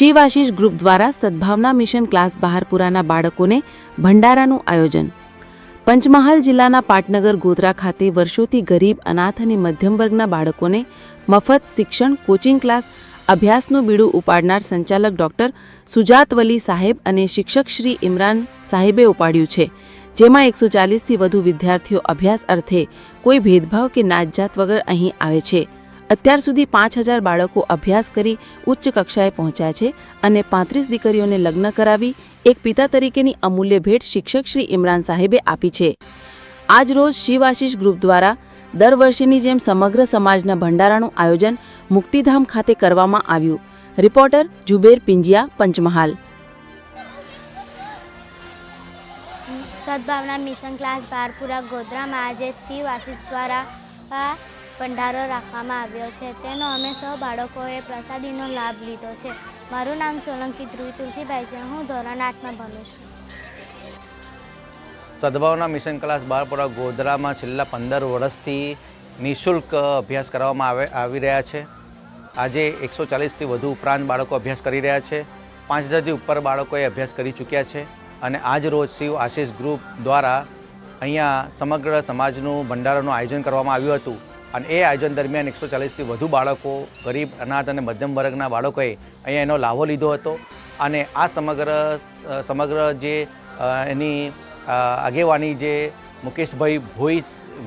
શિવાશીષ group દ્વારા સદભાવના mission class બહારપુરાના બાળકોને ભંડારાનું આયોજન। પંચમહાલ જિલ્લાના પાટનગર ગોધરા ખાતે વર્ષોથી ગરીબ, અનાથ અને મધ્યમ વર્ગના બાળકોને મફત શિક્ષણ, કોચિંગ ક્લાસ, અભ્યાસનું બીડું ઉપાડનાર સંચાલક ડોક્ટર સુજાત વલી સાહેબ અને શિક્ષક શ્રી ઇમરાન સાહેબે ઉપાડ્યું છે, જેમાં 140થી વધુ વિદ્યાર્થીઓ અભ્યાસ અર્થે કોઈ ભેદભાવ કે નાતજાત વગર અહીં આવે છે। અત્યાર સુધી 5000 બાળકો અભ્યાસ કરી ઉચ્ચ કક્ષાએ પહોંચ્યા છે અને 35 દીકરીઓને લગ્ન કરાવી એક પિતા તરીકેની અમૂલ્ય ભેટ શિક્ષક શ્રી ઇમરાન સાહેબે આપી છે। આજ રોજ શિવાશીષ ગ્રુપ દ્વારા દર વર્ષેની જેમ સમગ્ર સમાજના ભંડારાનું આયોજન મુક્તિધામ ખાતે કરવામાં આવ્યું। Reporter Juber Pinjiya, Panchmahal. Sadbhavna mission class Baharpura ગોધરામાં આજે શિવાશીષ દ્વારા ભંડારો રાખવામાં આવ્યો છે, તેનો અમે સૌ બાળકોએ પ્રસાદીનો લાભ લીધો છે। મારું નામ સોલંકી ધ્રુવી તુલસીભાઈ છે, હું ધોરણ 8માં ભણું છું। સદભાવના મિશન ક્લાસ બહારપુરા ગોધરામાં છેલ્લા 15 વર્ષથી નિઃશુલ્ક અભ્યાસ કરવામાં આવી રહ્યા છે। આજે 140થી વધુ ઉપરાંત બાળકો અભ્યાસ કરી રહ્યા છે। 5000થી ઉપર બાળકોએ અભ્યાસ કરી ચૂક્યા છે અને આજ રોજ શિવાશીષ ગ્રુપ દ્વારા અહીંયા સમગ્ર સમાજનું ભંડારાનું આયોજન કરવામાં આવ્યું હતું અને એ આયોજન દરમિયાન 140થી વધુ બાળકો, ગરીબ, અનાથ અને મધ્યમ વર્ગના બાળકોએ અહીંયા એનો લાભો લીધો હતો અને આ સમગ્ર જે એની આગેવાની જે મુકેશભાઈ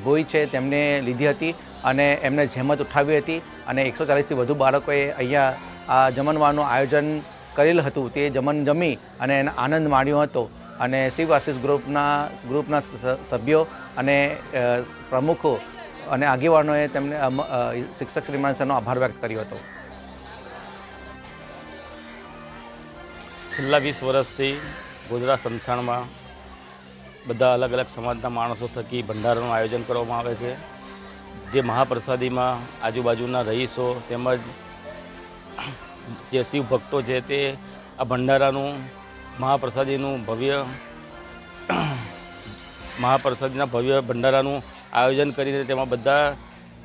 ભોઈ છે તેમને લીધી હતી અને એમને જહેમત ઉઠાવી હતી અને 140થી વધુ બાળકોએ અહીંયા આ જમણવારનું આયોજન કરેલ હતું। તે જમણ જમી અને એનો આનંદ માણ્યો હતો અને શિવાશીષ ગ્રુપના સભ્યો અને પ્રમુખો અને આગેવાનોએ તેમને શિક્ષક શ્રી ઇમરાન સાહેબનો આભાર વ્યક્ત કર્યો હતો। છેલ્લા 20 વર્ષથી ગોધરા સમસાણમાં બધા અલગ અલગ સમાજના માણસો થકી ભંડારાનું આયોજન કરવામાં આવે છે, જે મહાપ્રસાદીમાં આજુબાજુના રહીશો તેમજ જે શિવ ભક્તો છે તે આ ભંડારાનું મહાપ્રસાદીના ભવ્ય ભંડારાનું આયોજન કરીને તેમાં બધા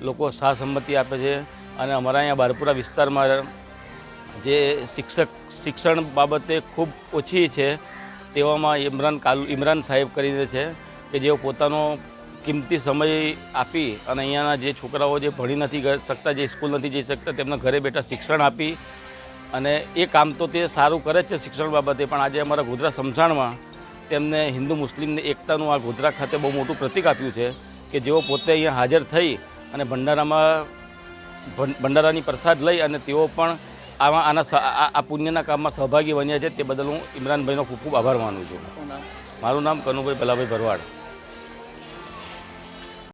લોકો સાથ સંમતિ આપે છે અને અમારા અહીંયા બહારપુરા વિસ્તારમાં જે શિક્ષણ બાબતે ખૂબ ઓછી છે તેવામાં ઇમરાન સાહેબ કરીને છે કે જેઓ પોતાનો કિંમતી સમય આપી અને અહીંયાના જે છોકરાઓ જે ભણી નથી શકતા, જે સ્કૂલ નથી જઈ શકતા, તેમના ઘરે બેઠા શિક્ષણ આપી અને એ કામ તો તે સારું કરે છે શિક્ષણ બાબતે, પણ આજે અમારા ગોધરા સમસાણમાં તેમને હિન્દુ મુસ્લિમની એકતાનું આ ગોધરા ખાતે બહુ મોટું પ્રતીક આપ્યું છે કે જેઓ પોતે અહીંયા હાજર થઈ અને ભંડારાની પ્રસાદ લઈ અને તેઓ પણ આ પુણ્યના કામમાં સહભાગી બન્યા છે। તે બદલ હું ઇમરાનભાઈનો ખૂબ ખૂબ આભાર માનું છું। મારું નામ કનુભાઈ ભલાભાઈ ભરવાડ।